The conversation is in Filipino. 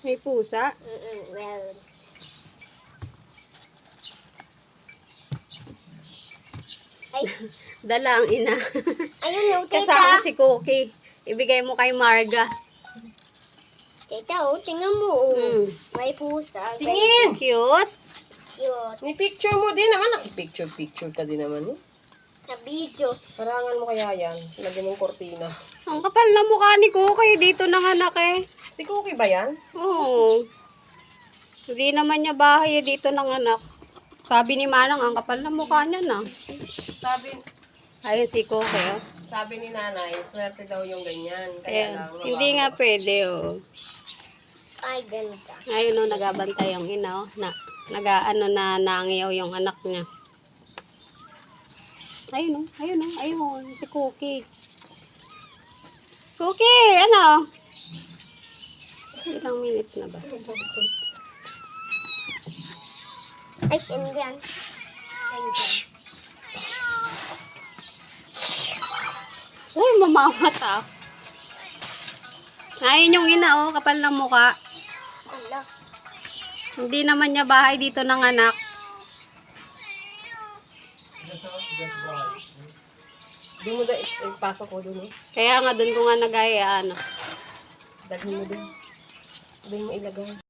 May pusa. Well. Ay, Dala ang ina. ayun no, tita. Kasama si Cookie. Ibigay mo kay Marga. Tita, oh, tingnan mo, oh. Mm. May pusa. Tingin! Cute. Cute. Ni picture mo din naman. Picture ka din naman eh. Na video. Parangan mo kaya yan. Lagyan mong kortina. Ang kapal na mukha ni Cookie. Dito nanganak eh. Si Cookie ba yan? Oo. Hindi naman niya bahay eh. Dito nanganak. Sabi ni Manang, ang kapal na mukha niya na. Sabi, Ayun si Cookie oh. sabi ni nanay, swerte daw yung ganyan. Ayan. Kaya lang, Hindi nga pwede oh. Ay, ganda. Ayun oh, nagabantay yung ina oh. Nag-ano na nangiyaw yung anak niya. Ayun oh, ayun si Cookie. Cookie, ano? Ilang minutes na ba? Ay, andyan. Uy, mamawat ah. Ayun yung ina oh, kapal ng mukha. Ala. Hindi naman niya bahay dito ng anak. Doon mo da, ipasok ko doon. Kaya nga doon ko nga nagaya ano. Daghin mo doon. Doon mo ilagay.